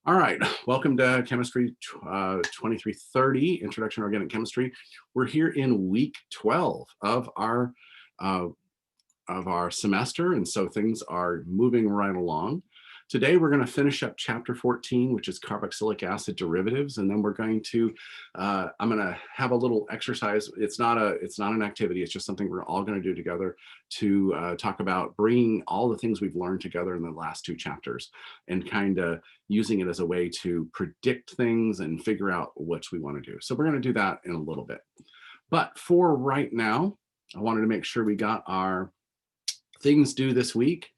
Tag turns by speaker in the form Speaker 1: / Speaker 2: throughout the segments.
Speaker 1: All right, welcome to Chemistry 2330, Introduction to Organic Chemistry. We're here in week 12 uh, of our semester, and so things are moving right along. Today, we're going to finish up chapter 14, which is carboxylic acid derivatives, and then we're going to, I'm going to have a little exercise. It's not an activity. It's just something we're all going to do together to talk about bringing all the things we've learned together in the last two chapters and kind of using it as a way to predict things and figure out what we want to do. So we're going to do that in a little bit. But for right now, I wanted to make sure we got our things due this week.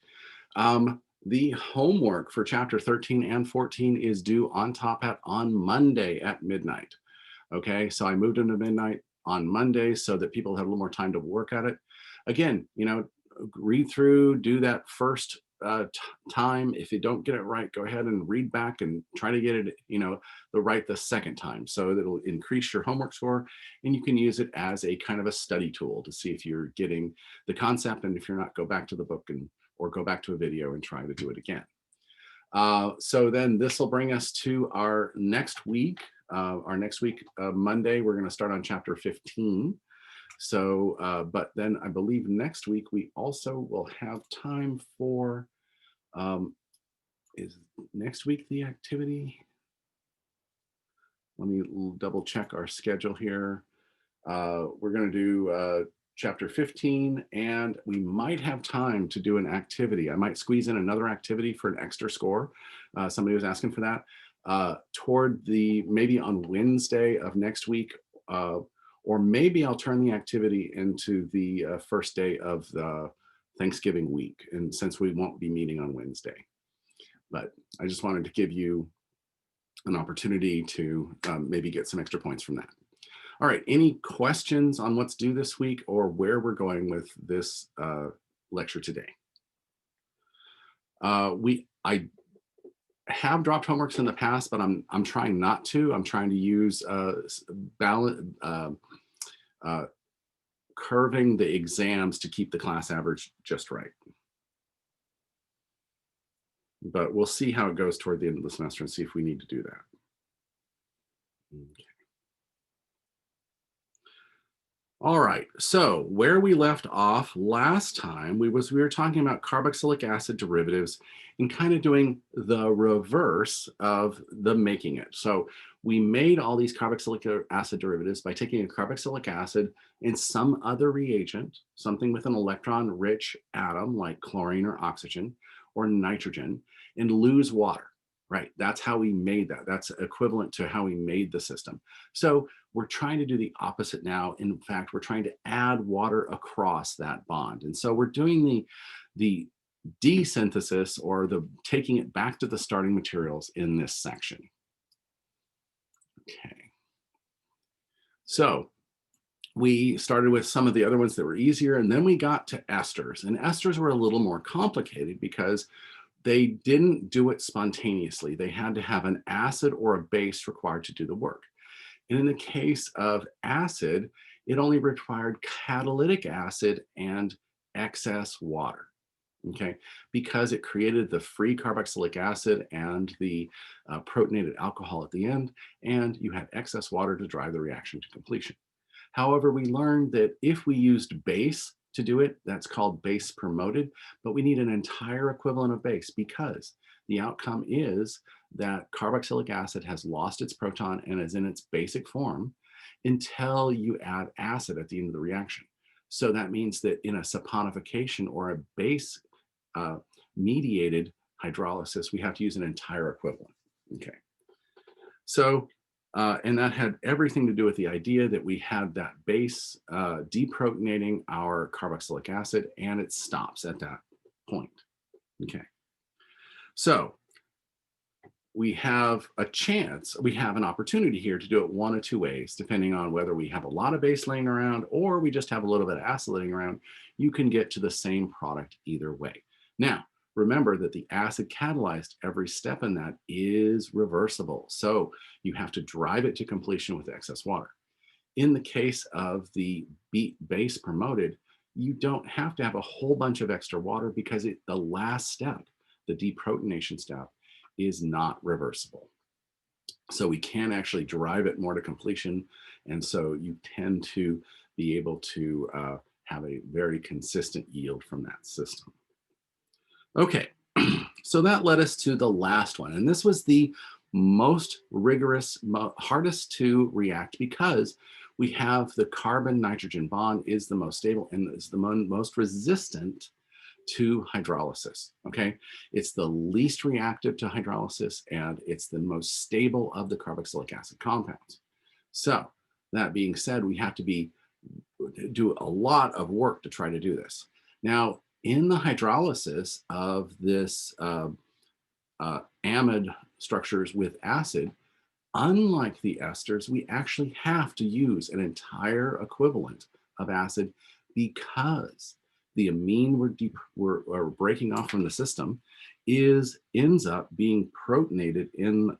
Speaker 1: The homework for chapter 13 and 14 is due on Monday at midnight. Okay, so I moved into midnight on Monday so that people have a little more time to work at it. Again, read through, do that first time. If you don't get it right, go ahead and read back and try to get it, the second time. So that it'll increase your homework score, and you can use it as a kind of a study tool to see if you're getting the concept, and if you're not, go back to the book or go back to a video and try to do it again. So then this will bring us to our next week. Monday, we're going to start on chapter 15. So, but then I believe next week we also will have time for, is next week the activity? Let me double check our schedule here. We're going to do chapter 15, and we might have time to do an activity. I might squeeze in another activity for an extra score. Somebody was asking for that toward maybe on Wednesday of next week, or maybe I'll turn the activity into the first day of the Thanksgiving week, and since we won't be meeting on Wednesday. But I just wanted to give you an opportunity to maybe get some extra points from that. All right, any questions on what's due this week or where we're going with this lecture today? I have dropped homeworks in the past, but I'm trying not to. I'm trying to use curving the exams to keep the class average just right. But we'll see how it goes toward the end of the semester and see if we need to do that. Okay. All right, so where we left off last time, we were talking about carboxylic acid derivatives and kind of doing the reverse of the making it. So we made all these carboxylic acid derivatives by taking a carboxylic acid and some other reagent, something with an electron-rich atom like chlorine or oxygen or nitrogen, and lose water. Right, that's how we made that. That's equivalent to how we made the system. So we're trying to do the opposite now. In fact, we're trying to add water across that bond. And so we're doing the desynthesis, or the taking it back to the starting materials in this section. Okay. So we started with some of the other ones that were easier, and then we got to esters. And esters were a little more complicated because they didn't do it spontaneously. They had to have an acid or a base required to do the work. And in the case of acid, it only required catalytic acid and excess water, okay? Because it created the free carboxylic acid and the protonated alcohol at the end, and you had excess water to drive the reaction to completion. However, we learned that if we used base to do it, that's called base promoted, but we need an entire equivalent of base because the outcome is that carboxylic acid has lost its proton and is in its basic form until you add acid at the end of the reaction. So that means that in a saponification or a base mediated hydrolysis, we have to use an entire equivalent. Okay. So and that had everything to do with the idea that we had that base deprotonating our carboxylic acid, and it stops at that point. Okay. So we have a chance, we have an opportunity here to do it one of two ways, depending on whether we have a lot of base laying around or we just have a little bit of acid laying around. You can get to the same product either way. Now, remember that the acid catalyzed every step in that is reversible. So you have to drive it to completion with excess water. In the case of the base promoted, you don't have to have a whole bunch of extra water because the last step, the deprotonation step, is not reversible. So we can actually drive it more to completion. And so you tend to be able to have a very consistent yield from that system. Okay, so that led us to the last one. And this was the most rigorous, hardest to react because we have the carbon-nitrogen bond is the most stable and is the most resistant to hydrolysis, okay? It's the least reactive to hydrolysis and it's the most stable of the carboxylic acid compounds. So that being said, we have to do a lot of work to try to do this. Now, in the hydrolysis of this amide structures with acid, unlike the esters, we actually have to use an entire equivalent of acid because the amine we're breaking off from the system ends up being protonated in,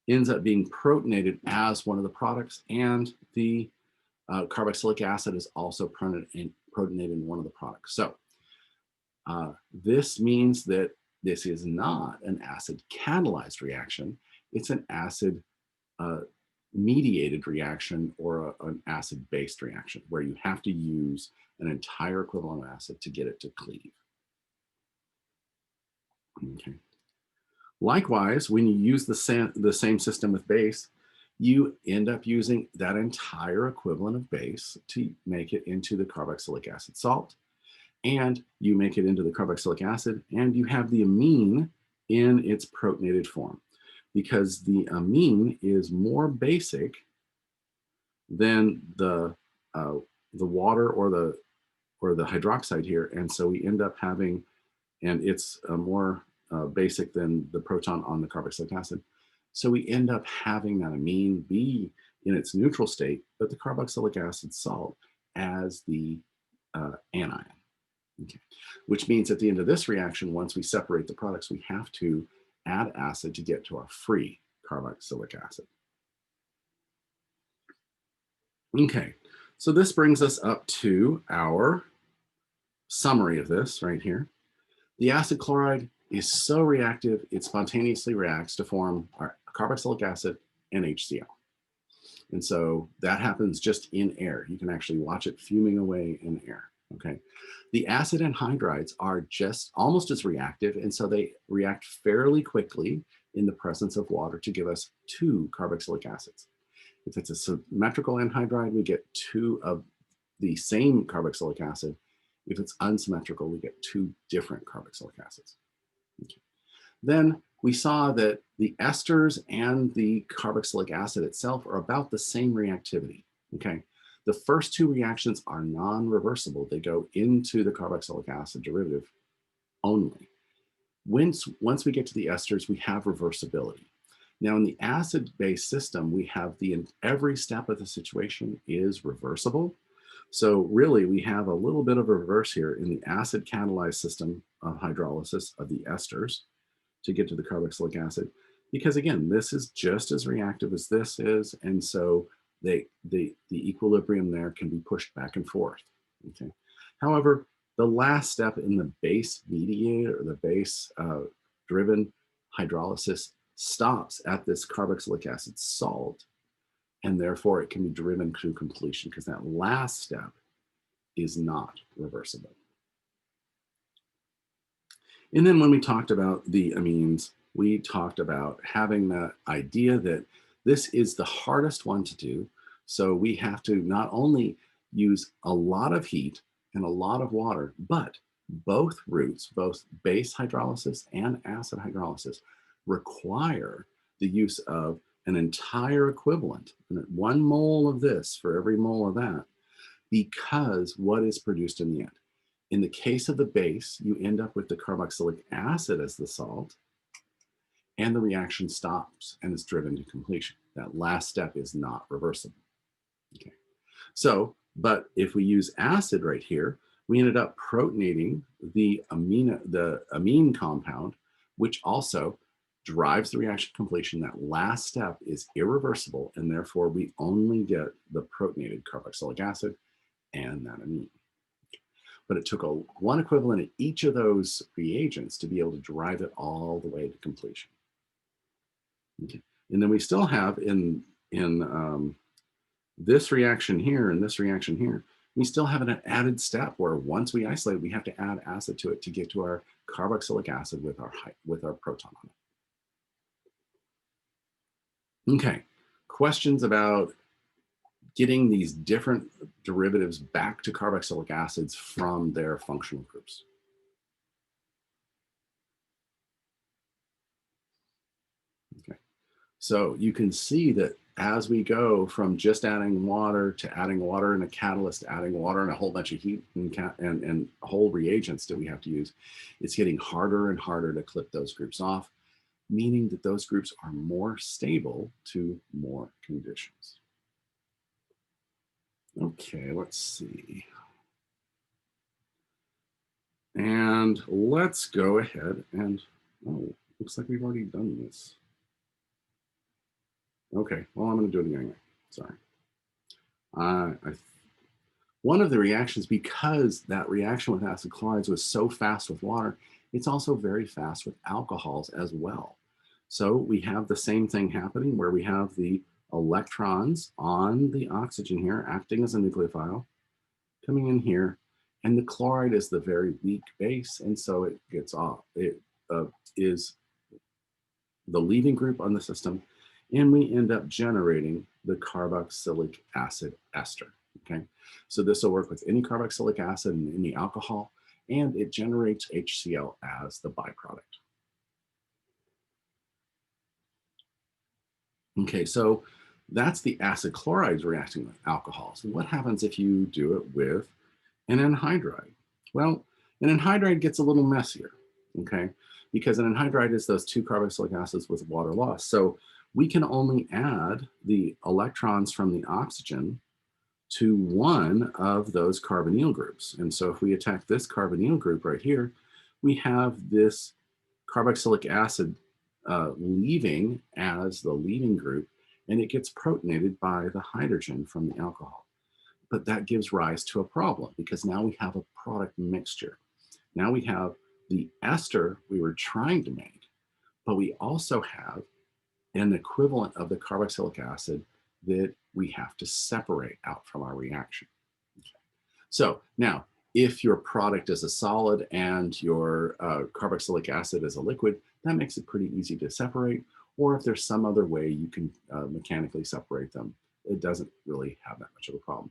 Speaker 1: ends up being protonated as one of the products, and the carboxylic acid is also protonated in one of the products. So this means that this is not an acid catalyzed reaction. It's an acid mediated reaction or an acid based reaction where you have to use an entire equivalent of acid to get it to cleave. Okay. Likewise, when you use the same system with base, you end up using that entire equivalent of base to make it into the carboxylic acid salt. And you make it into the carboxylic acid, and you have the amine in its protonated form because the amine is more basic than the water or the hydroxide here, and so we end up having, and it's more basic than the proton on the carboxylic acid. So we end up having that amine be in its neutral state, but the carboxylic acid salt as the anion. Okay. Which means at the end of this reaction, once we separate the products, we have to add acid to get to our free carboxylic acid. Okay, so this brings us up to our summary of this right here. The acid chloride is so reactive, it spontaneously reacts to form our carboxylic acid and HCl. And so that happens just in air. You can actually watch it fuming away in air. Okay, the acid anhydrides are just almost as reactive, and so they react fairly quickly in the presence of water to give us 2 carboxylic acids. If it's a symmetrical anhydride, we get 2 of the same carboxylic acid. If it's unsymmetrical, we get 2 different carboxylic acids. Okay. Then we saw that the esters and the carboxylic acid itself are about the same reactivity. Okay. The first 2 reactions are non-reversible. They go into the carboxylic acid derivative only. Once we get to the esters, we have reversibility. Now, in the acid-based system, we have every step of the situation is reversible. So really, we have a little bit of a reverse here in the acid catalyzed system of hydrolysis of the esters to get to the carboxylic acid, because again, this is just as reactive as this is, and so the equilibrium there can be pushed back and forth. Okay. However, the last step in the base mediated or the base driven hydrolysis stops at this carboxylic acid salt, and therefore it can be driven to completion because that last step is not reversible. And then when we talked about the amines, we talked about having the idea that this is the hardest one to do. So we have to not only use a lot of heat and a lot of water, but both routes, both base hydrolysis and acid hydrolysis, require the use of an entire equivalent, 1 mole of this for every mole of that, because what is produced in the end? In the case of the base, you end up with the carboxylic acid as the salt, and the reaction stops and is driven to completion. That last step is not reversible. Okay. So, but if we use acid right here, we ended up protonating the amine compound, which also drives the reaction to completion. That last step is irreversible, and therefore we only get the protonated carboxylic acid and that amine. But it took one equivalent in each of those reagents to be able to drive it all the way to completion. Okay. And then we still have in this reaction here and this reaction here, we still have an added step where once we isolate, we have to add acid to it to get to our carboxylic acid with our proton on it. Okay, questions about getting these different derivatives back to carboxylic acids from their functional groups. Okay, so you can see that as we go from just adding water to adding water in a catalyst, adding water and a whole bunch of heat and whole reagents that we have to use, it's getting harder and harder to clip those groups off, meaning that those groups are more stable to more conditions. Okay, let's see. And let's go ahead and, oh, looks like we've already done this. Okay, well, I'm going to do it again. Sorry. One of the reactions, because that reaction with acid chlorides was so fast with water, it's also very fast with alcohols as well. So we have the same thing happening where we have the electrons on the oxygen here acting as a nucleophile coming in here, and the chloride is the very weak base, and so it gets off. It is the leaving group on the system, and we end up generating the carboxylic acid ester. Okay, so this will work with any carboxylic acid and any alcohol, and it generates HCl as the byproduct. Okay, so that's the acid chlorides reacting with alcohols. What happens if you do it with an anhydride? Well, an anhydride gets a little messier, okay? Because an anhydride is those two carboxylic acids with water loss. So we can only add the electrons from the oxygen to one of those carbonyl groups. And so if we attack this carbonyl group right here, we have this carboxylic acid leaving as the leaving group, and it gets protonated by the hydrogen from the alcohol. But that gives rise to a problem because now we have a product mixture. Now we have the ester we were trying to make, but we also have an equivalent of the carboxylic acid that we have to separate out from our reaction. Okay. So now, if your product is a solid and your carboxylic acid is a liquid, that makes it pretty easy to separate. Or if there's some other way you can mechanically separate them, it doesn't really have that much of a problem.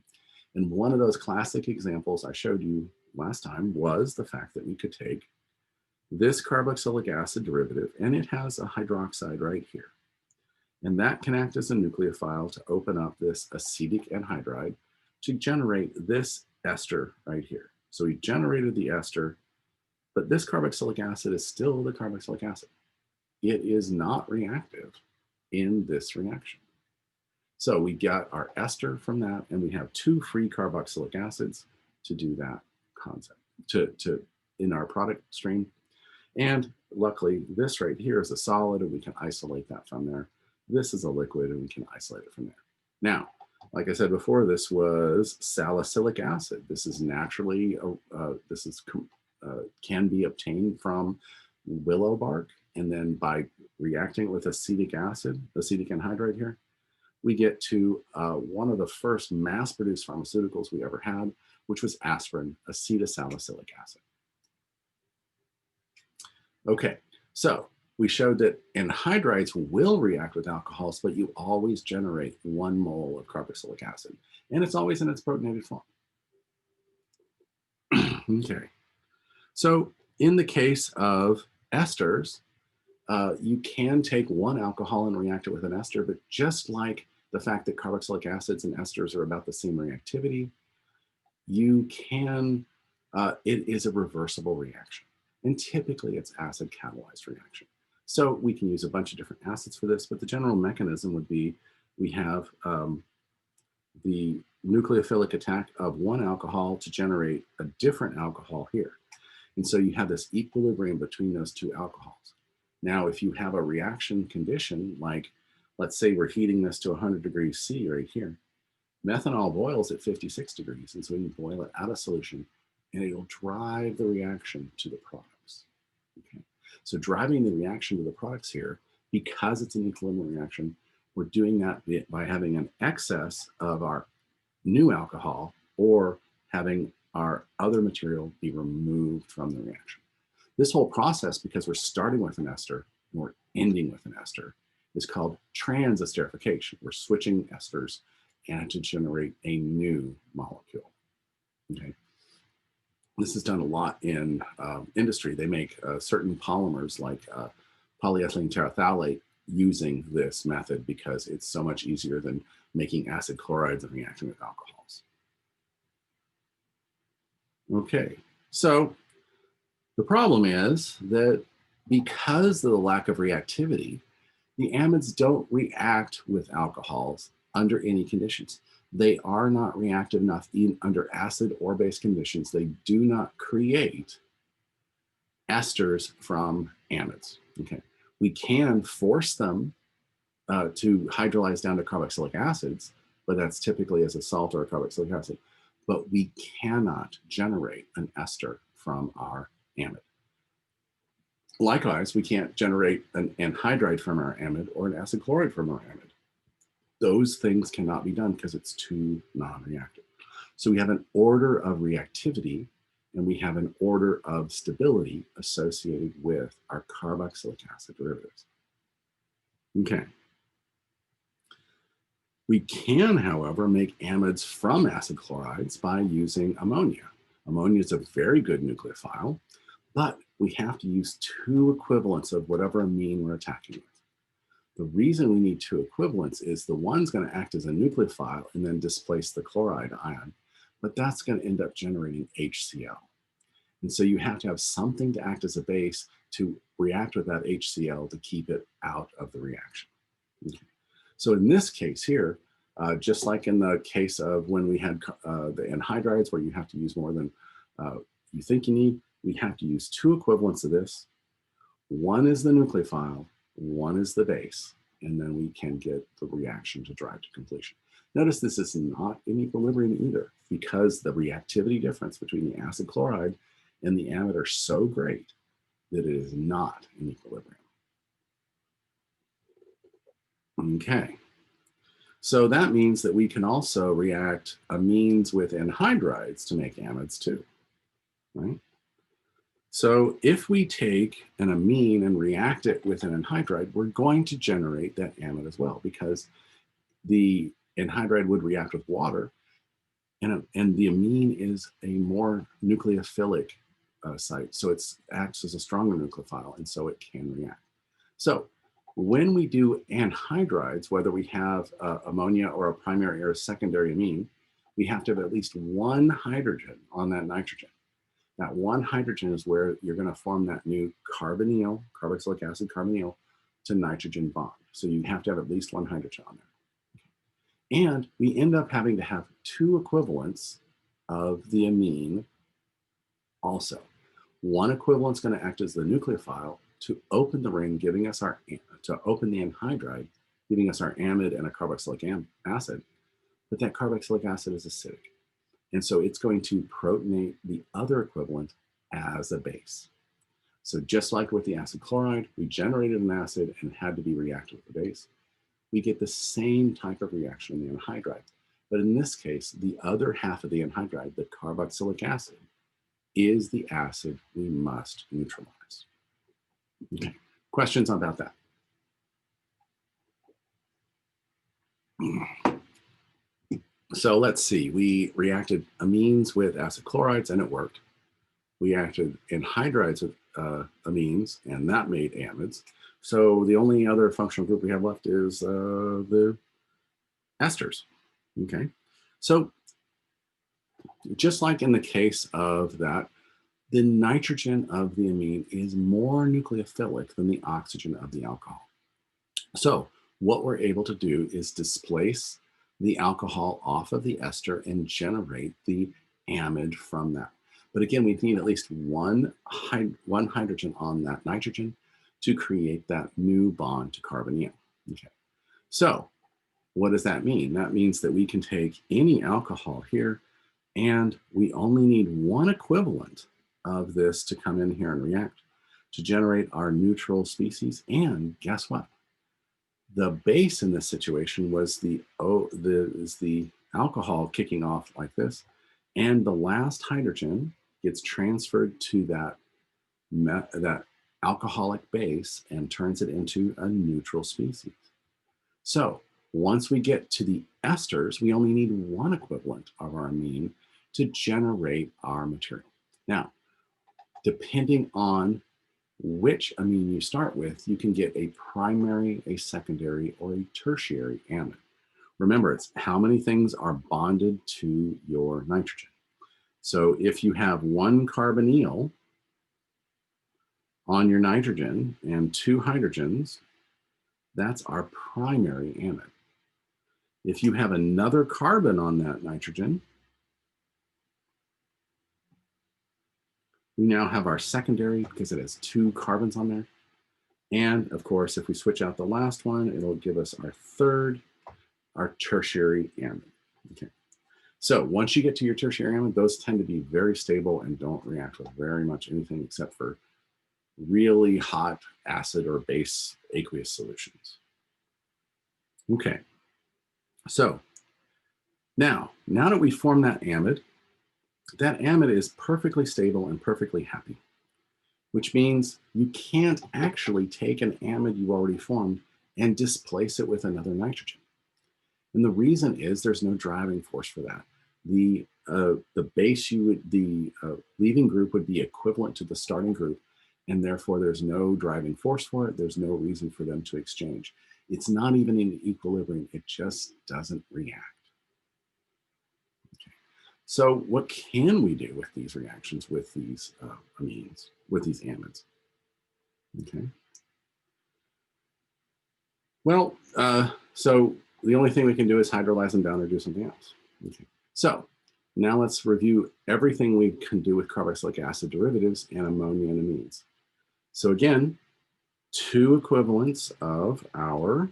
Speaker 1: And one of those classic examples I showed you last time was the fact that we could take this carboxylic acid derivative, and it has a hydroxide right here. And that can act as a nucleophile to open up this acetic anhydride to generate this ester right here. So we generated the ester, but this carboxylic acid is still the carboxylic acid. It is not reactive in this reaction. So we got our ester from that, and we have two free carboxylic acids to do that concept in our product stream. And luckily, this right here is a solid, and we can isolate that from there. This is a liquid, and we can isolate it from there. Now, like I said before, this was salicylic acid. This is naturally, can be obtained from willow bark, and then by reacting with acetic acid, acetic anhydride here, we get to one of the first mass-produced pharmaceuticals we ever had, which was aspirin, acetylsalicylic acid. Okay, so we showed that anhydrides will react with alcohols, but you always generate 1 mole of carboxylic acid, and it's always in its protonated form. Okay, so in the case of esters, you can take one alcohol and react it with an ester, but just like the fact that carboxylic acids and esters are about the same reactivity, you can, it is a reversible reaction. And typically it's acid catalyzed reaction. So we can use a bunch of different acids for this, but the general mechanism would be we have the nucleophilic attack of one alcohol to generate a different alcohol here. And so you have this equilibrium between those two alcohols. Now, if you have a reaction condition, like let's say we're heating this to 100 degrees C right here, methanol boils at 56 degrees. And so when you boil it out of solution, and it'll drive the reaction to the products. Okay. So driving the reaction to the products here, because it's an equilibrium reaction, we're doing that by having an excess of our new alcohol or having our other material be removed from the reaction. This whole process, because we're starting with an ester and we're ending with an ester, is called trans-esterification. We're switching esters and to generate a new molecule. Okay. This is done a lot in industry. They make certain polymers like polyethylene terephthalate using this method because it's so much easier than making acid chlorides and reacting with alcohols. Okay, so the problem is that because of the lack of reactivity, the amides don't react with alcohols under any conditions. They are not reactive enough even under acid or base conditions. They do not create esters from amides. Okay, we can force them to hydrolyze down to carboxylic acids, but that's typically as a salt or a carboxylic acid. But we cannot generate an ester from our amide. Likewise, we can't generate an anhydride from our amide or an acid chloride from our amide. Those things cannot be done because it's too non-reactive. So we have an order of reactivity and we have an order of stability associated with our carboxylic acid derivatives. Okay. We can, however, make amides from acid chlorides by using ammonia. Ammonia is a very good nucleophile, but we have to use two equivalents of whatever amine we're attacking with. The reason we need two equivalents is the one's going to act as a nucleophile and then displace the chloride ion, but that's going to end up generating HCl. And so you have to have something to act as a base to react with that HCl to keep it out of the reaction. Okay. So in this case here, just like in the case of when we had the anhydrides where you have to use more than you think you need, we have to use two equivalents of this. One is the nucleophile, one is the base, and then we can get the reaction to drive to completion. Notice this is not in equilibrium either because the reactivity difference between the acid chloride and the amide are so great that it is not in equilibrium. Okay, so that means that we can also react amines with anhydrides to make amides too, right? So if we take an amine and react it with an anhydride, we're going to generate that amide as well because the anhydride would react with water and the amine is a more nucleophilic site. So it acts as a stronger nucleophile and so it can react. So when we do anhydrides, whether we have ammonia or a primary or a secondary amine, we have to have at least one hydrogen on that nitrogen. That one hydrogen is where you're going to form that new carbonyl, carboxylic acid carbonyl to nitrogen bond. So you have to have at least one hydrogen on there. And we end up having to have two equivalents of the amine also. One equivalent is going to act as the nucleophile to open the ring, giving us to open the anhydride, giving us our amide and a carboxylic acid. But that carboxylic acid is acidic. And so it's going to protonate the other equivalent as a base. So just like with the acid chloride, we generated an acid and had to be reacted with the base. We get the same type of reaction in the anhydride. But in this case, the other half of the anhydride, the carboxylic acid, is the acid we must neutralize. Okay. Questions about that? So let's see, we reacted amines with acid chlorides and it worked. We reacted anhydrides with amines and that made amides. So the only other functional group we have left is the esters, okay? So just like in the case of that, the nitrogen of the amine is more nucleophilic than the oxygen of the alcohol. So what we're able to do is displace the alcohol off of the ester and generate the amide from that. But again, we need at least one hydrogen on that nitrogen to create that new bond to carbonyl. Okay. So what does that mean? That means that we can take any alcohol here And we only need one equivalent of this to come in here and react to generate our neutral species. And guess what? The base in this situation was the alcohol kicking off like this. And the last hydrogen gets transferred to that alcoholic base and turns it into a neutral species. So once we get to the esters, we only need one equivalent of our amine to generate our material. Now, depending on which amine you start with, you can get a primary, a secondary, or a tertiary amide. Remember, it's how many things are bonded to your nitrogen. So if you have one carbonyl on your nitrogen and two hydrogens, that's our primary amide. If you have another carbon on that nitrogen, we now have our secondary because it has two carbons on there. And of course, if we switch out the last one, it'll give us our third, our tertiary amide. Okay. So once you get to your tertiary amide, those tend to be very stable and don't react with very much anything except for really hot acid or base aqueous solutions. Okay. So now that we form that amide is perfectly stable and perfectly happy, which means you can't actually take an amide you already formed and displace it with another nitrogen. And the reason is there's no driving force for that. The leaving group would be equivalent to the starting group, and therefore there's no driving force for it. There's no reason for them to exchange. It's not even in equilibrium. It just doesn't react. Okay. So what can we do with these reactions, with these amines, with these amides? Okay. Well, so the only thing we can do is hydrolyze them down or do something else. Okay. So now let's review everything we can do with carboxylic acid derivatives and ammonia and amines. So again, two equivalents of our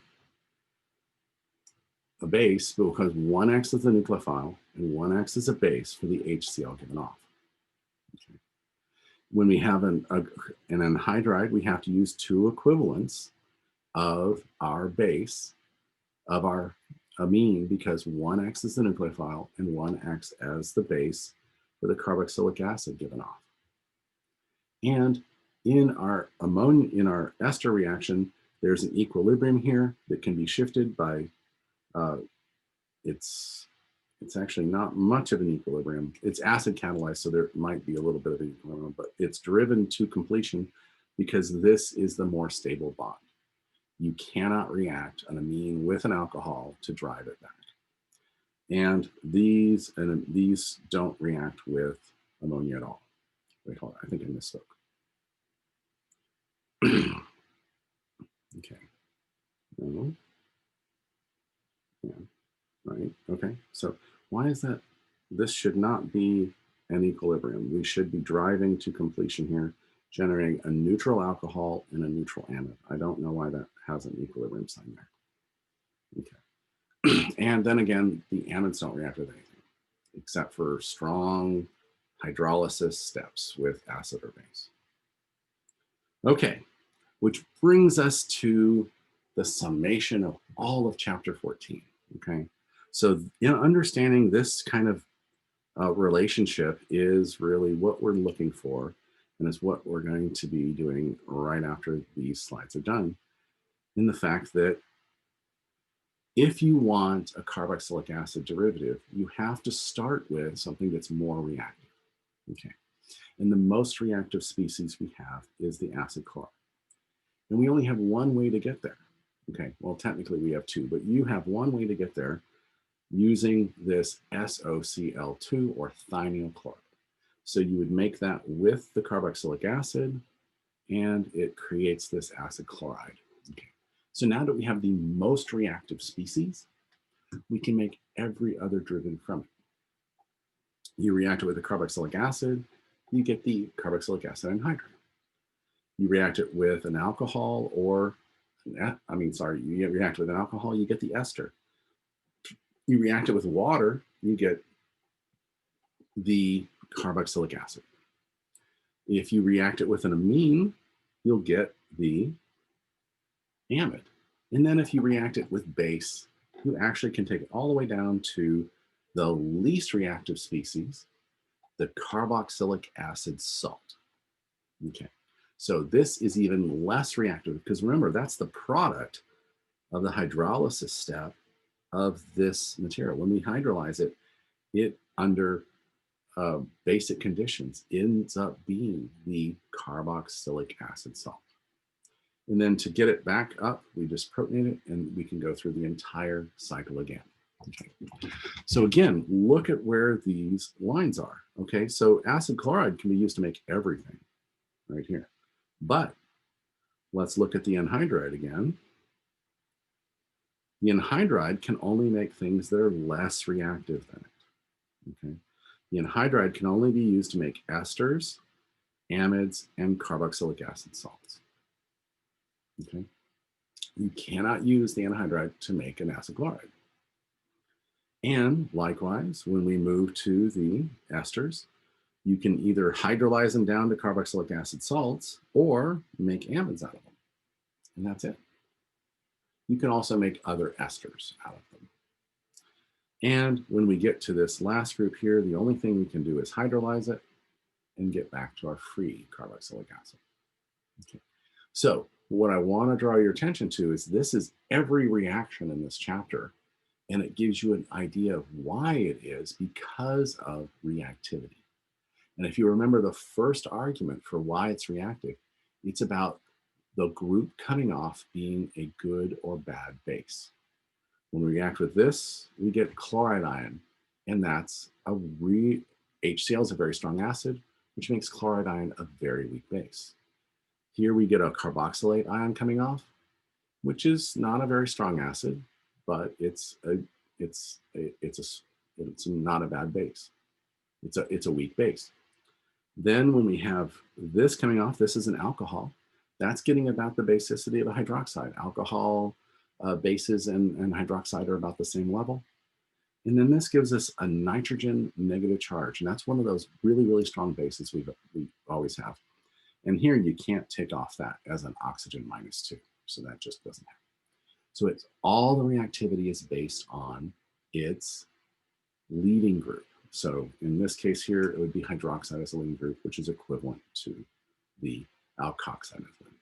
Speaker 1: base, because one acts as a nucleophile and one acts as a base for the HCl given off. Okay. When we have an anhydride, we have to use two equivalents of our base, of our amine, because one acts as the nucleophile and one acts as the base for the carboxylic acid given off. And in our ester reaction, there's an equilibrium here that can be shifted by, it's actually not much of an equilibrium. It's acid catalyzed, so there might be a little bit of an equilibrium, but it's driven to completion because this is the more stable bond. You cannot react an amine with an alcohol to drive it back. And these don't react with ammonia at all. Wait, hold on, I think I misspoke. Okay. No. Yeah. Right. Okay. So why is that? This should not be an equilibrium. We should be driving to completion here, generating a neutral alcohol and a neutral amide. I don't know why that has an equilibrium sign there. Okay. And then again, the amides don't react with anything except for strong hydrolysis steps with acid or base. Okay, which brings us to the summation of all of chapter 14. Okay, so understanding this kind of relationship is really what we're looking for, and is what we're going to be doing right after these slides are done, in the fact that if you want a carboxylic acid derivative, you have to start with something that's more reactive. Okay, and the most reactive species we have is the acid chloride. And we only have one way to get there. Okay, well, technically we have two, but you have one way to get there using this SOCl2 or thionyl chloride. So you would make that with the carboxylic acid and it creates this acid chloride. Okay. So now that we have the most reactive species, we can make every other derivative from it. You react it with the carboxylic acid, you get the carboxylic acid anhydride. You react it with an alcohol you react with an alcohol, you get the ester. You react it with water, you get the carboxylic acid. If you react it with an amine, you'll get the amide. And then if you react it with base, you actually can take it all the way down to the least reactive species, the carboxylic acid salt. Okay, so this is even less reactive because remember, that's the product of the hydrolysis step of this material. When we hydrolyze it, it under basic conditions ends up being the carboxylic acid salt. And then to get it back up, we just protonate it and we can go through the entire cycle again. Okay. So again, look at where these lines are. Okay, so acid chloride can be used to make everything right here. But let's look at the anhydride again. The anhydride can only make things that are less reactive than it. Okay. The anhydride can only be used to make esters, amides, and carboxylic acid salts. Okay. You cannot use the anhydride to make an acid chloride. And likewise, when we move to the esters, you can either hydrolyze them down to carboxylic acid salts or make amides out of them. And that's it. You can also make other esters out of them. And when we get to this last group here, the only thing we can do is hydrolyze it and get back to our free carboxylic acid. Okay. So what I want to draw your attention to is this is every reaction in this chapter, and it gives you an idea of why it is because of reactivity. And if you remember the first argument for why it's reactive, it's about the group coming off being a good or bad base. When we react with this, we get chloride ion, and that's HCl is a very strong acid, which makes chloride ion a very weak base. Here we get a carboxylate ion coming off, which is not a very strong acid, but it's not a bad base. It's a weak base. Then when we have this coming off, this is an alcohol. That's getting about the basicity of a hydroxide. Alcohol bases and hydroxide are about the same level. And then this gives us a nitrogen negative charge. And that's one of those really, really strong bases we always have. And here you can't take off that as an oxygen -2. So that just doesn't happen. So it's all the reactivity is based on its leading group. So in this case here, it would be hydroxide as a leading group, which is equivalent to the alkoxide as a leading group.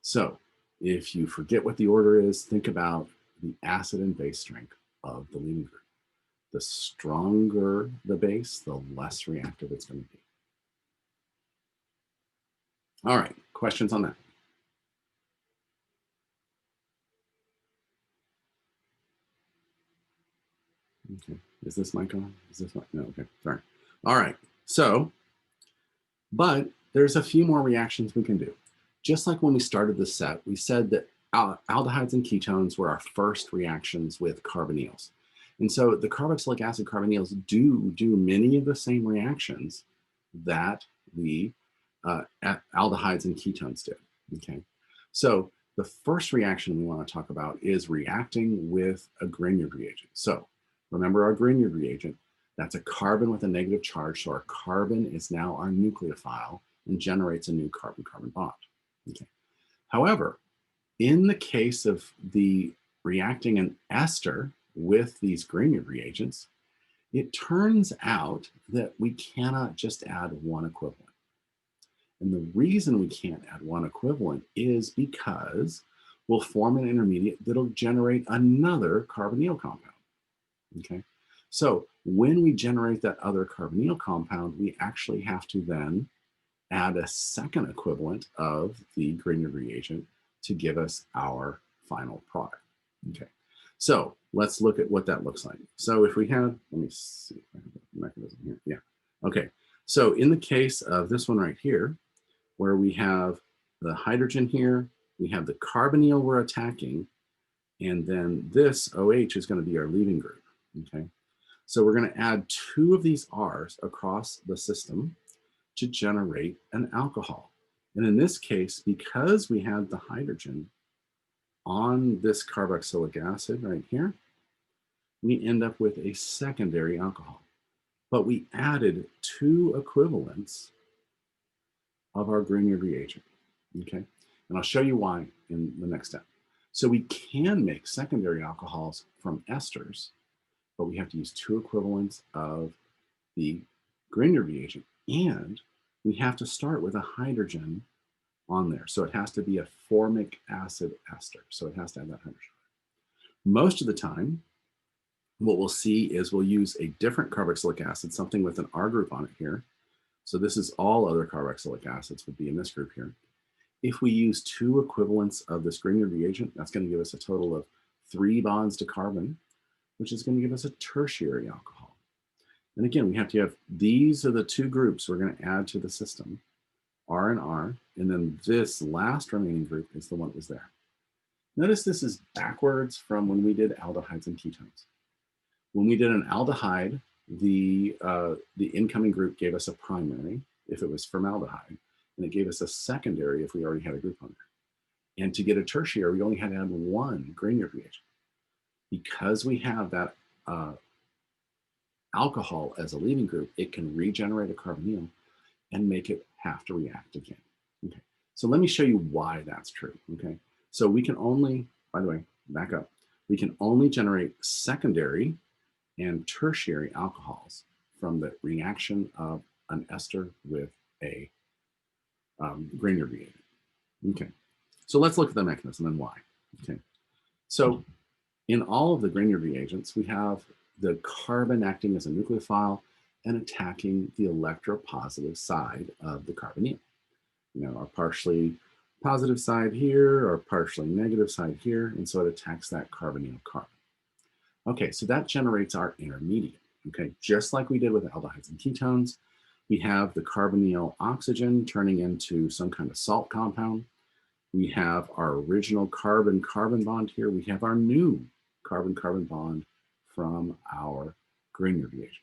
Speaker 1: So if you forget what the order is, think about the acid and base strength of the leading group. The stronger the base, the less reactive it's going to be. All right, questions on that? Okay, is this mic on? Is this mic? No, okay, sorry. All right, so, but there's a few more reactions we can do. Just like when we started this set, we said that aldehydes and ketones were our first reactions with carbonyls. And so the carboxylic acid carbonyls do many of the same reactions that the aldehydes and ketones did, okay? So the first reaction we want to talk about is reacting with a Grignard reagent. So remember our Grignard reagent, that's a carbon with a negative charge. So our carbon is now our nucleophile and generates a new carbon-carbon bond. Okay. However, in the case of the reacting an ester with these Grignard reagents, it turns out that we cannot just add one equivalent. And the reason we can't add one equivalent is because we'll form an intermediate that'll generate another carbonyl compound. Okay, so when we generate that other carbonyl compound, we actually have to then add a second equivalent of the Grignard reagent to give us our final product. Okay, so let's look at what that looks like. So if we have, let me see if I have the mechanism here. Yeah, okay. So in the case of this one right here, where we have the hydrogen here, we have the carbonyl we're attacking, and then this OH is going to be our leaving group, okay? So we're going to add 2 of these R's across the system to generate an alcohol. And in this case, because we have the hydrogen on this carboxylic acid right here, we end up with a secondary alcohol. but we added 2 equivalents of our Grignard reagent, okay? And I'll show you why in the next step. So we can make secondary alcohols from esters, but we have to use 2 equivalents of the Grignard reagent, and we have to start with a hydrogen on there. So it has to be a formic acid ester. So it has to have that hydrogen. Most of the time, what we'll see is we'll use a different carboxylic acid, something with an R group on it here. So this is all other carboxylic acids would be in this group here. If we use 2 equivalents of this Grignard reagent, that's going to give us a total of 3 bonds to carbon, which is going to give us a tertiary alcohol. And again, we have to have, these are the 2 groups we're going to add to the system, R and R, and then this last remaining group is the one that was there. Notice this is backwards from when we did aldehydes and ketones. When we did an aldehyde, the incoming group gave us a primary if it was formaldehyde, and it gave us a secondary if we already had a group on there. And to get a tertiary, we only had to add 1 Grignard reagent. Because we have that alcohol as a leaving group, it can regenerate a carbonyl and make it have to react again. Okay, so let me show you why that's true. Okay, so we can only, by the way, back up, we can only generate secondary and tertiary alcohols from the reaction of an ester with a Grignard reagent. Okay, so let's look at the mechanism and why. Okay, so in all of the Grignard reagents, we have the carbon acting as a nucleophile and attacking the electropositive side of the carbonyl. You know, our partially positive side here, or partially negative side here, and so it attacks that carbonyl carbon. Okay, so that generates our intermediate. Okay, just like we did with aldehydes and ketones, we have the carbonyl oxygen turning into some kind of salt compound. We have our original carbon-carbon bond here. We have our new carbon-carbon bond from our Grignard reagent.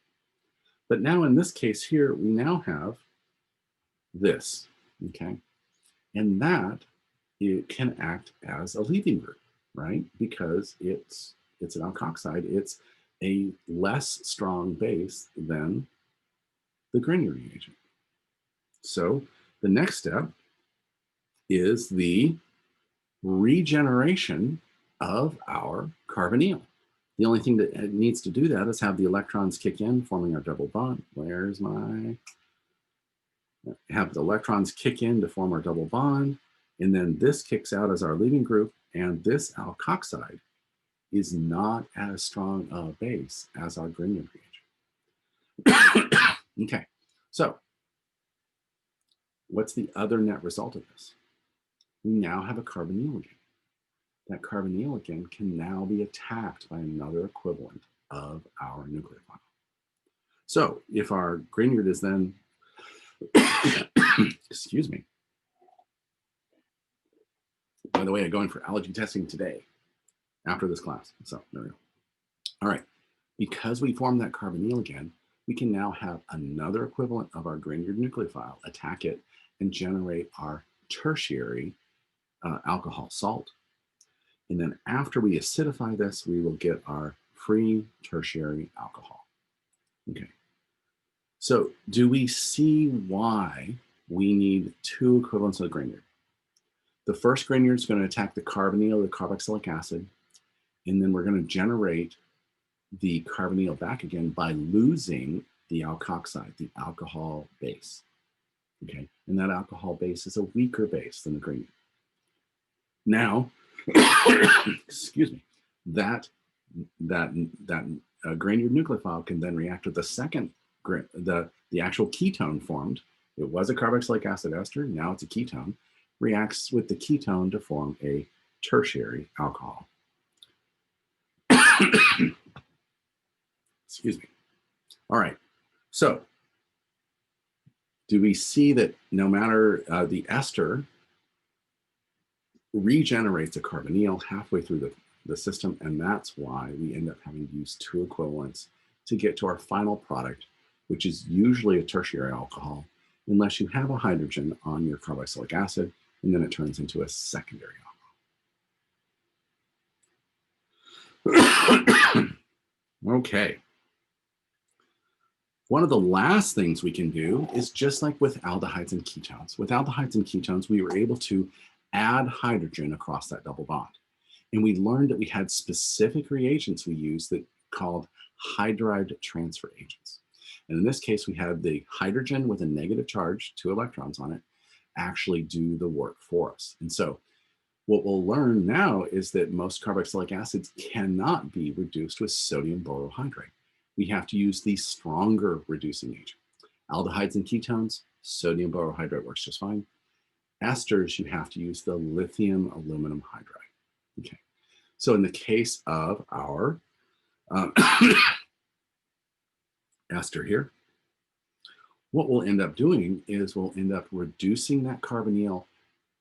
Speaker 1: But now in this case here, we now have this, okay? And that it can act as a leaving group, right? Because it's an alkoxide. It's a less strong base than the Grignard reagent. So the next step is the regeneration of our carbonyl. The only thing that it needs to do that is have the electrons kick in, forming our double bond. Where's my, have the electrons kick in to form our double bond, and then this kicks out as our leaving group, and this alkoxide is not as strong a base as our Grignard reagent. Okay, so what's the other net result of this? We now have a carbonyl again. That carbonyl again can now be attacked by another equivalent of our nucleophile. So if our Grignard is then, excuse me, by the way, I'm going for allergy testing today after this class. So there we go. All right, because we formed that carbonyl again, we can now have another equivalent of our Grignard nucleophile attack it and generate our tertiary alcohol salt. And then after we acidify this, we will get our free tertiary alcohol. Okay. So do we see why we need 2 equivalents of the Grignard? The first Grignard is going to attack the carbonyl, the carboxylic acid, and then we're going to generate the carbonyl back again by losing the alkoxide, the alcohol base. Okay, and that alcohol base is a weaker base than the Grignard. Now, excuse me, that Grignard nucleophile can then react with the second, the actual ketone formed. It was a carboxylic acid ester, now it's a ketone, reacts with the ketone to form a tertiary alcohol. Excuse me. All right, so do we see that no matter the ester regenerates a carbonyl halfway through the system, and that's why we end up having to use 2 equivalents to get to our final product, which is usually a tertiary alcohol, unless you have a hydrogen on your carboxylic acid, and then it turns into a secondary alcohol. Okay. One of the last things we can do is just like with aldehydes and ketones. With aldehydes and ketones, we were able to add hydrogen across that double bond. And we learned that we had specific reagents we used that called hydride transfer agents. And in this case, we had the hydrogen with a negative charge, 2 electrons on it, actually do the work for us. And so what we'll learn now is that most carboxylic acids cannot be reduced with sodium borohydride. We have to use the stronger reducing agent. Aldehydes and ketones, sodium borohydride works just fine. Esters, you have to use the lithium aluminum hydride. Okay, so in the case of our ester here, what we'll end up doing is we'll end up reducing that carbonyl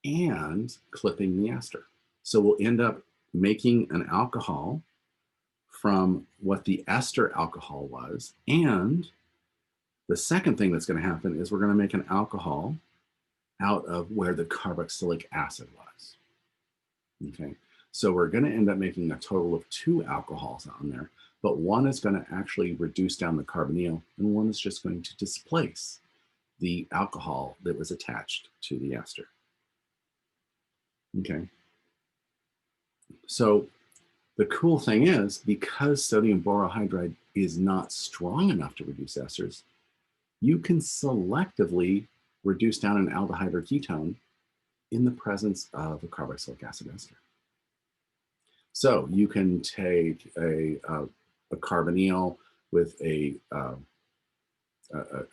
Speaker 1: and clipping the ester. So we'll end up making an alcohol from what the ester alcohol was. And the second thing that's going to happen is we're going to make an alcohol out of where the carboxylic acid was. Okay, so we're going to end up making a total of 2 alcohols on there, but one is going to actually reduce down the carbonyl and one is just going to displace the alcohol that was attached to the ester. Okay, so the cool thing is, because sodium borohydride is not strong enough to reduce esters, you can selectively reduce down an aldehyde or ketone in the presence of a carboxylic acid ester. So you can take a carbonyl with a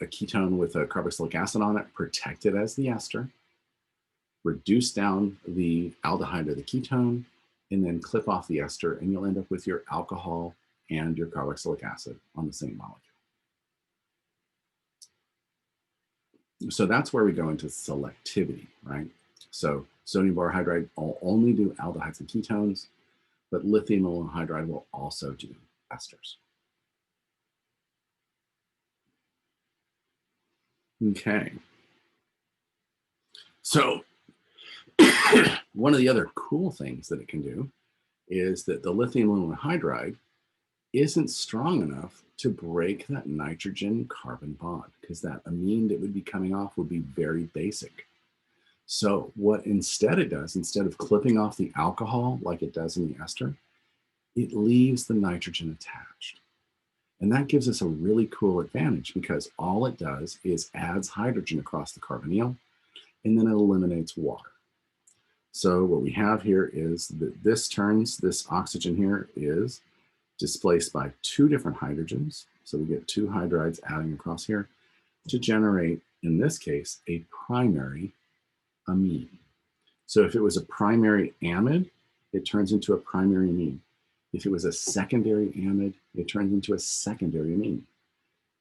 Speaker 1: ketone with a carboxylic acid on it, protect it as the ester, reduce down the aldehyde or the ketone, and then clip off the ester, and you'll end up with your alcohol and your carboxylic acid on the same molecule. So that's where we go into selectivity, right? So sodium borohydride will only do aldehydes and ketones, but lithium aluminum hydride will also do esters. Okay. So one of the other cool things that it can do is that the lithium aluminum hydride isn't strong enough to break that nitrogen carbon bond, because that amine that would be coming off would be very basic. So what instead it does, instead of clipping off the alcohol like it does in the ester, it leaves the nitrogen attached. And that gives us a really cool advantage, because all it does is adds hydrogen across the carbonyl, and then it eliminates water. So what we have here is that this oxygen here is displaced by 2 different hydrogens. So we get 2 hydrides adding across here to generate, in this case, a primary amine. So if it was a primary amide, it turns into a primary amine. If it was a secondary amide, it turns into a secondary amine.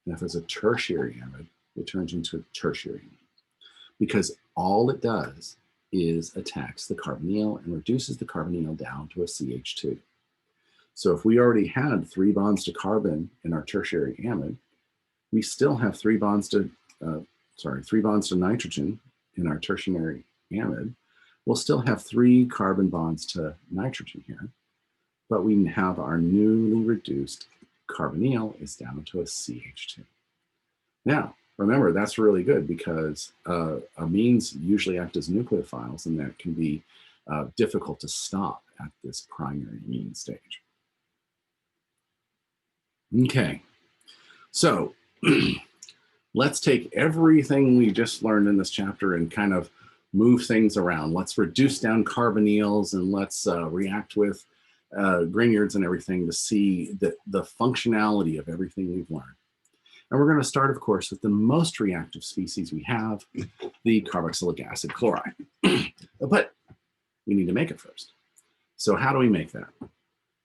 Speaker 1: And if it's a tertiary amide, it turns into a tertiary amine. Because all it does is attacks the carbonyl and reduces the carbonyl down to a CH2. So if we already had 3 bonds to carbon in our tertiary amide, we still have 3 bonds to nitrogen in our tertiary amide. We'll still have 3 carbon bonds to nitrogen here, but we have our newly reduced carbonyl is down to a CH2. Now, remember, that's really good, because amines usually act as nucleophiles, and that can be difficult to stop at this primary amine stage. Okay, so let's take everything we just learned in this chapter and kind of move things around. Let's reduce down carbonyls, and let's react with Grignards and everything to see the functionality of everything we've learned. And we're going to start, of course, with the most reactive species we have, the carboxylic acid chloride. But we need to make it first. So how do we make that?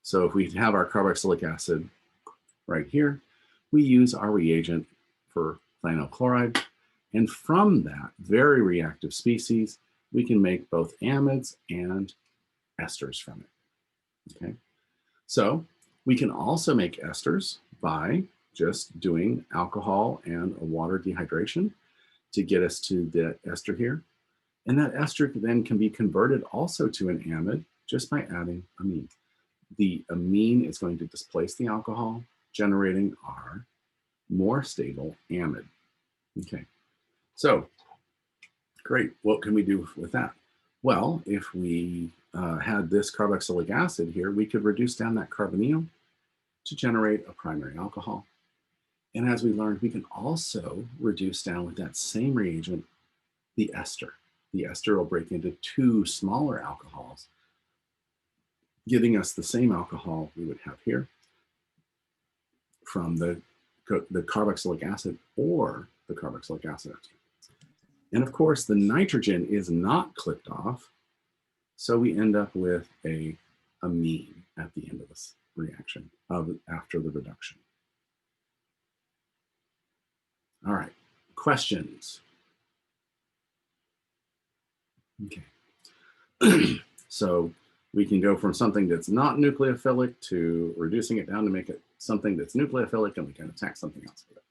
Speaker 1: So if we have our carboxylic acid right here, we use our reagent for thionyl chloride. And from that very reactive species, we can make both amides and esters from it. Okay, so we can also make esters by just doing alcohol and a water dehydration to get us to the ester here. And that ester then can be converted also to an amide just by adding amine. The amine is going to displace the alcohol, generating our more stable amide. Okay, so great. What can we do with that? Well, if we had this carboxylic acid here, we could reduce down that carbonyl to generate a primary alcohol. And as we learned, we can also reduce down with that same reagent the ester. The ester will break into two smaller alcohols, giving us the same alcohol we would have here from the carboxylic acid or the carboxylic acid ester. And of course, the nitrogen is not clipped off, so we end up with a amine at the end of this reaction after the reduction. All right, questions? Okay. So we can go from something that's not nucleophilic to reducing it down to make it something that's nucleophilic, and we can attack something else with it.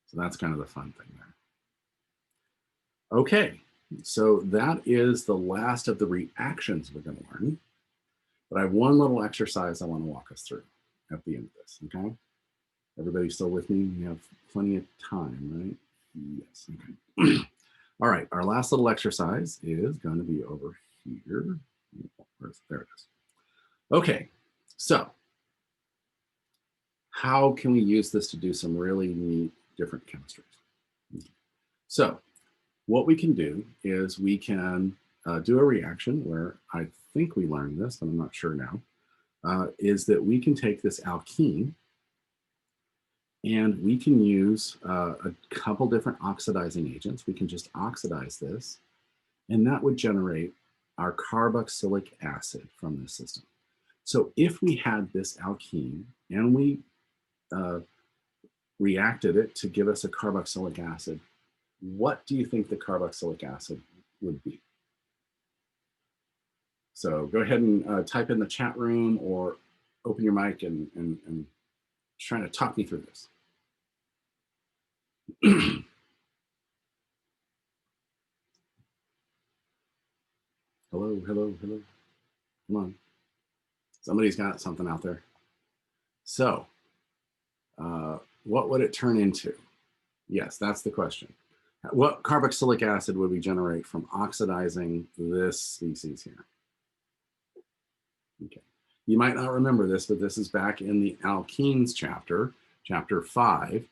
Speaker 1: So that's kind of the fun thing there. Okay, so that is the last of the reactions we're going to learn. But I have one little exercise I want to walk us through at the end of this, okay? Everybody still with me? We have plenty of time, right? Yes, okay. All right, our last little exercise is going to be over here. There it is. Okay, so how can we use this to do some really neat different chemistries? So what we can do is we can do a reaction where I think we learned this, but I'm not sure now, is that we can take this alkene and we can use a couple different oxidizing agents. We can just oxidize this, and that would generate our carboxylic acid from this system. So if we had this alkene and we reacted it to give us a carboxylic acid, what do you think the carboxylic acid would be? So go ahead and type in the chat room or open your mic and trying to talk me through this. Hello, hello, hello. Come on. Somebody's got something out there. So what would it turn into? Yes, that's the question. What carboxylic acid would we generate from oxidizing this species here? Okay. You might not remember this, but this is back in the alkenes chapter, chapter 5,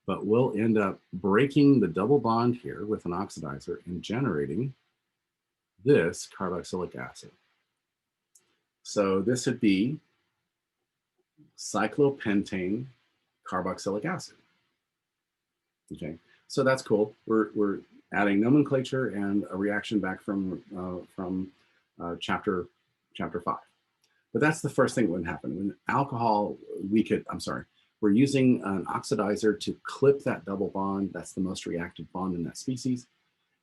Speaker 1: but we'll end up breaking the double bond here with an oxidizer and generating this carboxylic acid. So this would be cyclopentane carboxylic acid. Okay, so that's cool. We're adding nomenclature and a reaction back from chapter 5. But that's the first thing that would happen. When alcohol, we're using an oxidizer to clip that double bond. That's the most reactive bond in that species.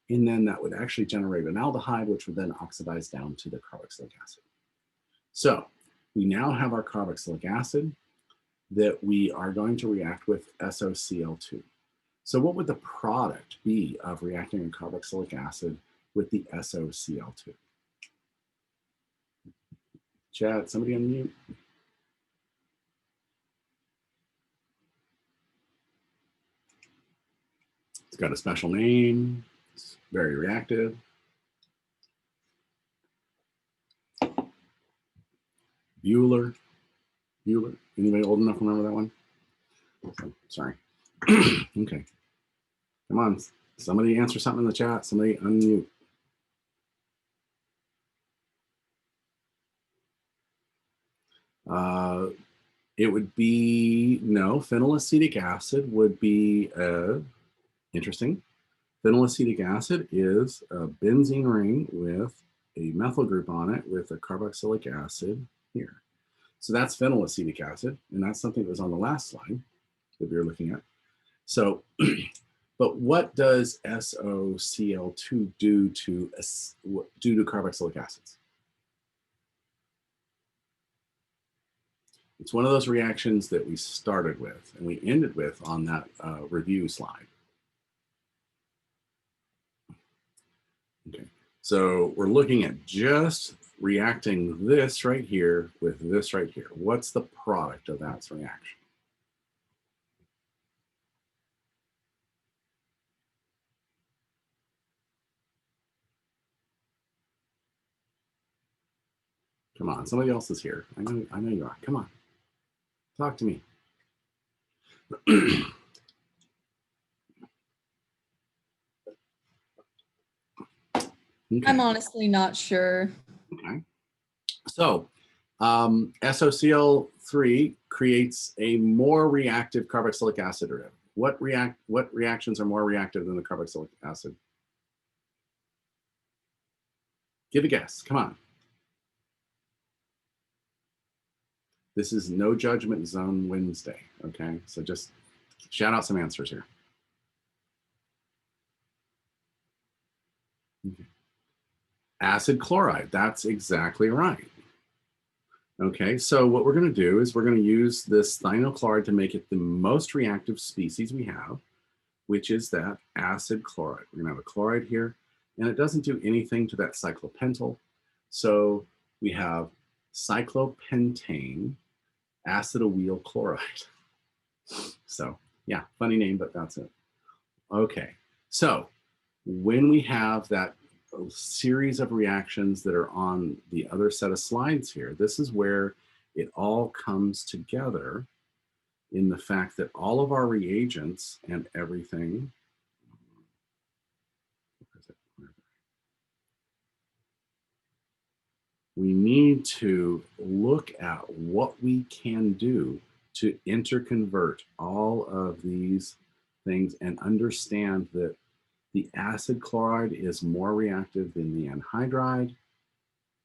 Speaker 1: And then that would actually generate an aldehyde, which would then oxidize down to the carboxylic acid. So we now have our carboxylic acid that we are going to react with SOCl2. So what would the product be of reacting a carboxylic acid with the SOCl2? Chat, somebody unmute. It's got a special name. It's very reactive. Bueller. Anybody old enough to remember that one? Sorry. Okay. Come on. Somebody answer something in the chat. Somebody unmute. It would be, no, phenylacetic acid would be, interesting. Phenylacetic acid is a benzene ring with a methyl group on it with a carboxylic acid here. So that's phenylacetic acid, and that's something that was on the last slide that we were looking at. So, but what does SOCl2 do to carboxylic acids? It's one of those reactions that we started with and we ended with on that review slide. Okay, so we're looking at just reacting this right here with this right here. What's the product of that reaction? Come on, somebody else is here. I know you are. Come on, talk to me.
Speaker 2: Okay. I'm honestly not sure.
Speaker 1: Okay. So SOCl3 creates a more reactive carboxylic acid derivative. What reactions are more reactive than the carboxylic acid? Give a guess. Come on. This is no judgment zone Wednesday. Okay. So just shout out some answers here. Okay. Acid chloride. That's exactly right. Okay, so what we're going to do is we're going to use this thionyl chloride to make it the most reactive species we have, which is that acid chloride. We're going to have a chloride here, and it doesn't do anything to that cyclopentyl. So we have cyclopentane acidyl chloride. So yeah, funny name, but that's it. Okay, so when we have that series of reactions that are on the other set of slides here, this is where it all comes together in the fact that all of our reagents and everything, we need to look at what we can do to interconvert all of these things and understand that the acid chloride is more reactive than the anhydride,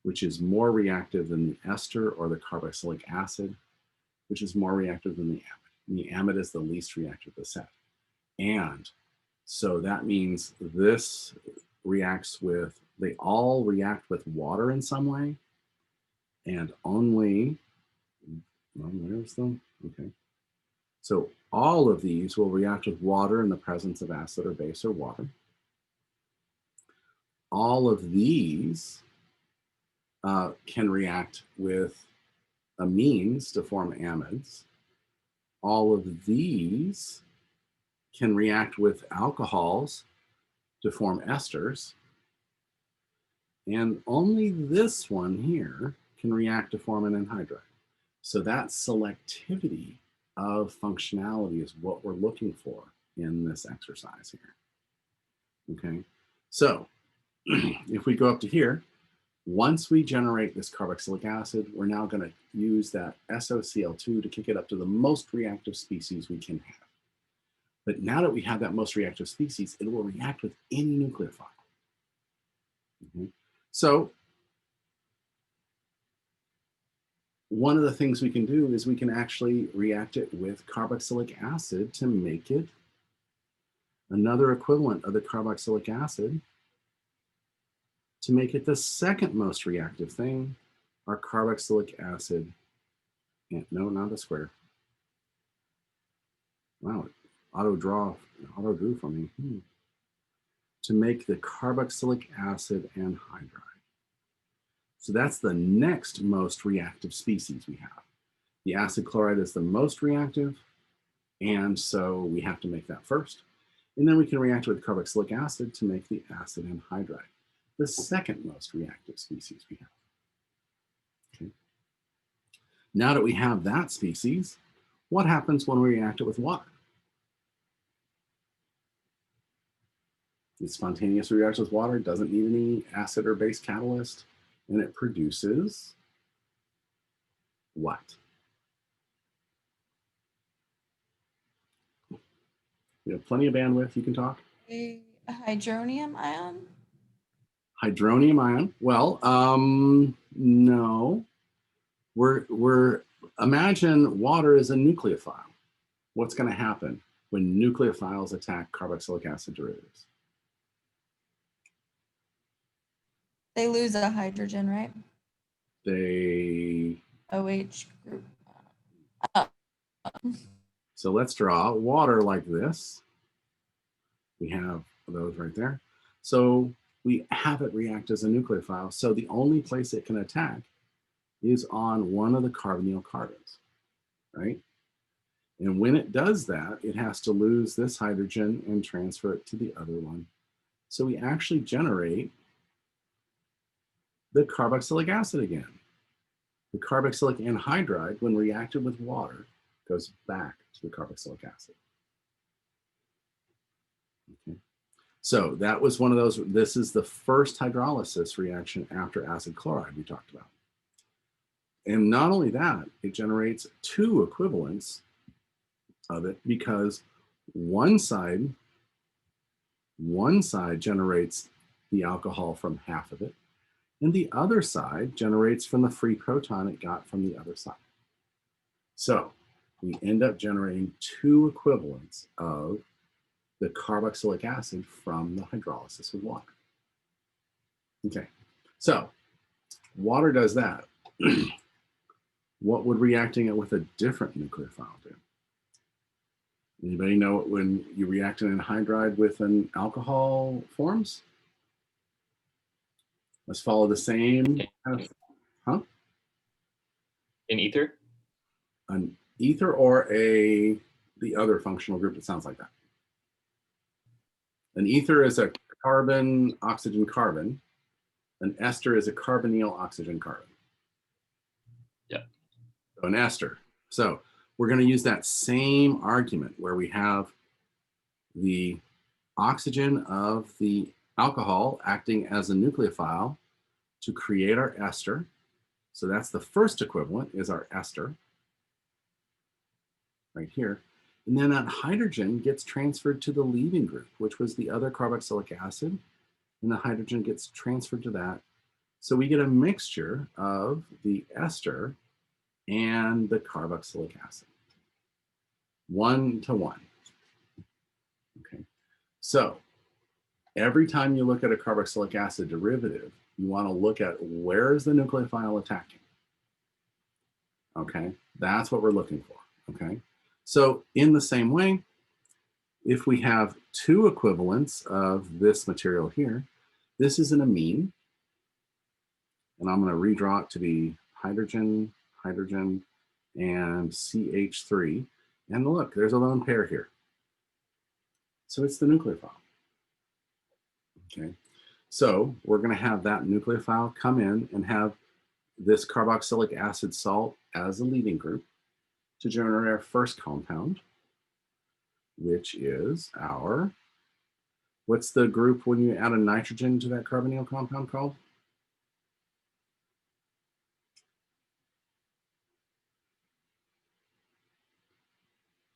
Speaker 1: which is more reactive than the ester or the carboxylic acid, which is more reactive than the amide. And the amide is the least reactive of the set. And so that means this reacts with, they all react with water in some way, and only, well, where's them? Okay. So all of these will react with water in the presence of acid or base or water. All of these can react with amines to form amides. All of these can react with alcohols to form esters. And only this one here can react to form an anhydride. So that selectivity of functionality is what we're looking for in this exercise here. Okay, so if we go up to here, once we generate this carboxylic acid, we're now going to use that SOCl2 to kick it up to the most reactive species we can have. But now that we have that most reactive species, it will react with any nucleophile. So one of the things we can do is we can actually react it with carboxylic acid to make it another equivalent of the carboxylic acid, to make it the second most reactive thing, our carboxylic acid. No, not a square. Wow, auto drew for me. To make the carboxylic acid anhydride. So that's the next most reactive species we have. The acid chloride is the most reactive, and so we have to make that first. And then we can react with carboxylic acid to make the acid anhydride, the second most reactive species we have. Okay. Now that we have that species, what happens when we react it with water? It spontaneously reacts with water, doesn't need any acid or base catalyst, and it produces what? We have plenty of bandwidth, you can talk.
Speaker 2: A hydronium ion?
Speaker 1: Hydronium ion, well, no. Imagine water is a nucleophile. What's gonna happen when nucleophiles attack carboxylic acid derivatives?
Speaker 2: They lose a hydrogen, right?
Speaker 1: They...
Speaker 2: OH group.
Speaker 1: So let's draw water like this. We have those right there. So we have it react as a nucleophile. So the only place it can attack is on one of the carbonyl carbons, right? And when it does that, it has to lose this hydrogen and transfer it to the other one. So we actually generate the carboxylic acid again. The carboxylic anhydride, when reacted with water, goes back to the carboxylic acid. Okay. So that was one of those, this is the first hydrolysis reaction after acid chloride we talked about. And not only that, it generates two equivalents of it because one side generates the alcohol from half of it, and the other side generates from the free proton it got from the other side. So we end up generating two equivalents of the carboxylic acid from the hydrolysis with water. Okay, so water does that. What would reacting it with a different nucleophile do? Anybody know when you react an anhydride with an alcohol forms? Let's follow the same. Huh?
Speaker 3: In ether?
Speaker 1: An ether or the other functional group that sounds like that. An ether is a carbon, oxygen, carbon. An ester is a carbonyl, oxygen, carbon.
Speaker 3: Yeah.
Speaker 1: So an ester. So we're going to use that same argument where we have the oxygen of the alcohol acting as a nucleophile to create our ester. So that's the first equivalent, is our ester right here. And then that hydrogen gets transferred to the leaving group, which was the other carboxylic acid. And the hydrogen gets transferred to that. So we get a mixture of the ester and the carboxylic acid. 1 to 1. Okay. So every time you look at a carboxylic acid derivative, you want to look at where is the nucleophile attacking. Okay, that's what we're looking for. Okay, so in the same way, if we have two equivalents of this material here, this is an amine, and I'm going to redraw it to be hydrogen, hydrogen, and CH3. And look, there's a lone pair here. So it's the nucleophile. Okay, so we're going to have that nucleophile come in and have this carboxylic acid salt as a leading group to generate our first compound, which is our, what's the group when you add a nitrogen to that carbonyl compound called?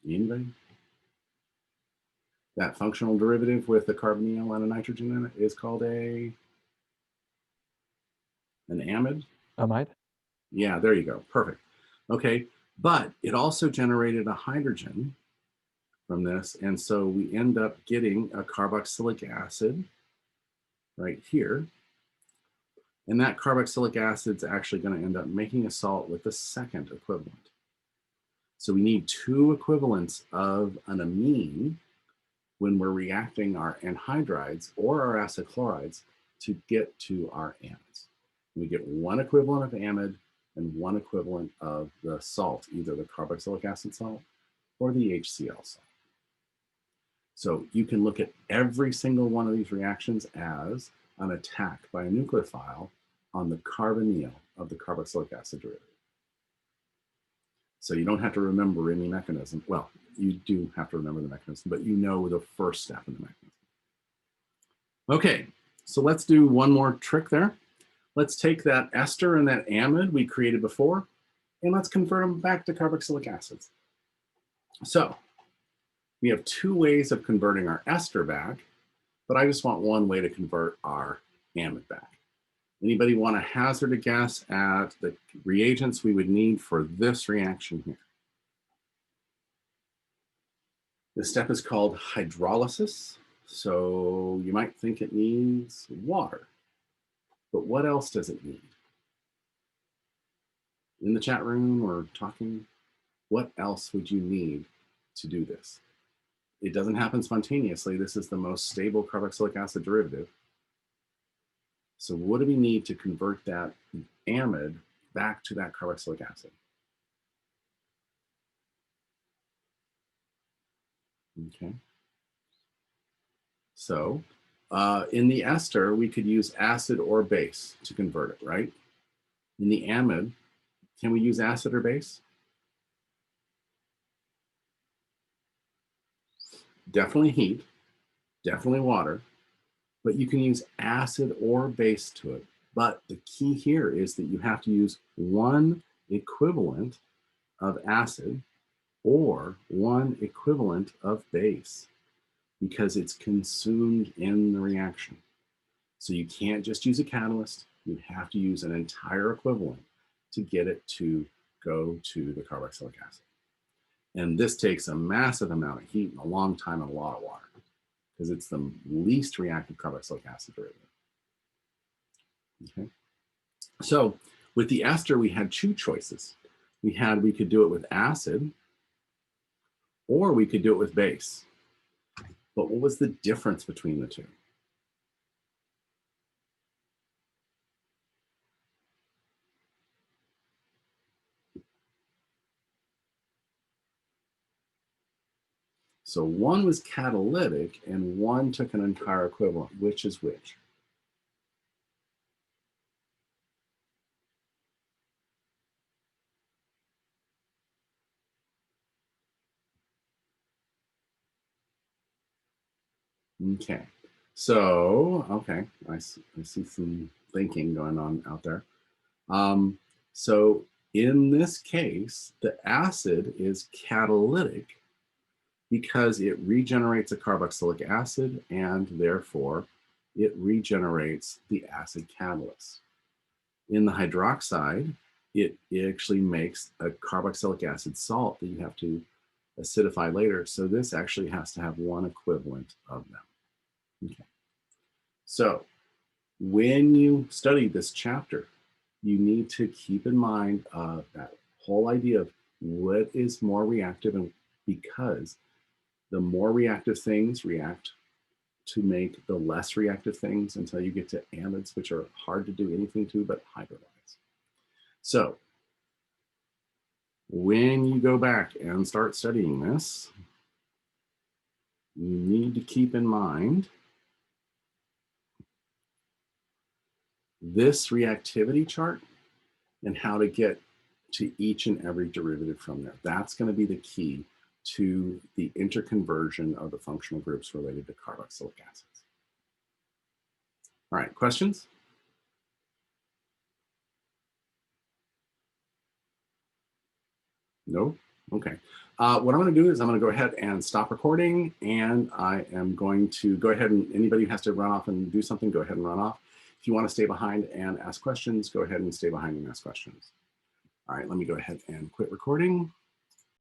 Speaker 1: Anybody? That functional derivative with a carbonyl and a nitrogen in it is called an amide?
Speaker 4: Amide?
Speaker 1: Yeah, there you go. Perfect. Okay, but it also generated a hydrogen from this, and so we end up getting a carboxylic acid right here. And that carboxylic acid is actually going to end up making a salt with the second equivalent. So we need two equivalents of an amine when we're reacting our anhydrides or our acid chlorides to get to our amides. We get one equivalent of amide and one equivalent of the salt, either the carboxylic acid salt or the HCl salt. So you can look at every single one of these reactions as an attack by a nucleophile on the carbonyl of the carboxylic acid derivative. So you don't have to remember any mechanism. Well, you do have to remember the mechanism, but you know the first step in the mechanism. Okay, so let's do one more trick there. Let's take that ester and that amide we created before, and let's convert them back to carboxylic acids. So we have two ways of converting our ester back, but I just want one way to convert our amide back. Anybody want to hazard a guess at the reagents we would need for this reaction here? This step is called hydrolysis. So you might think it needs water, but what else does it need? In the chat room or talking, what else would you need to do this? It doesn't happen spontaneously. This is the most stable carboxylic acid derivative. So what do we need to convert that amide back to that carboxylic acid? Okay. So in the ester, we could use acid or base to convert it, right? In the amide, Can we use acid or base? Definitely heat, definitely water, but you can use acid or base to it. But the key here is that you have to use one equivalent of acid or one equivalent of base because it's consumed in the reaction. So you can't just use a catalyst. You have to use an entire equivalent to get it to go to the carboxylic acid. And this takes a massive amount of heat and a long time and a lot of water because it's the least reactive carboxylic acid derivative. Okay. So with the ester, we had two choices. We could do it with acid or we could do it with base. But what was the difference between the two? So one was catalytic and one took an entire equivalent. Which is which? Okay. So, okay, I see some thinking going on out there. So in this case, the acid is catalytic because it regenerates a carboxylic acid and therefore it regenerates the acid catalyst. In the hydroxide, it actually makes a carboxylic acid salt that you have to acidify later. So this actually has to have one equivalent of them. Okay. So when you study this chapter, you need to keep in mind that whole idea of what is more reactive, and because the more reactive things react to make the less reactive things until you get to amides, which are hard to do anything to but hydrolyze. So when you go back and start studying this, you need to keep in mind this reactivity chart and how to get to each and every derivative from there. That's going to be the key to the interconversion of the functional groups related to carboxylic acids. All right, questions? No? Okay. What I'm going to do is I'm going to go ahead and stop recording, and I am going to go ahead and anybody who has to run off and do something, go ahead and run off. If you want to stay behind and ask questions, go ahead and stay behind and ask questions. All right, let me go ahead and quit recording.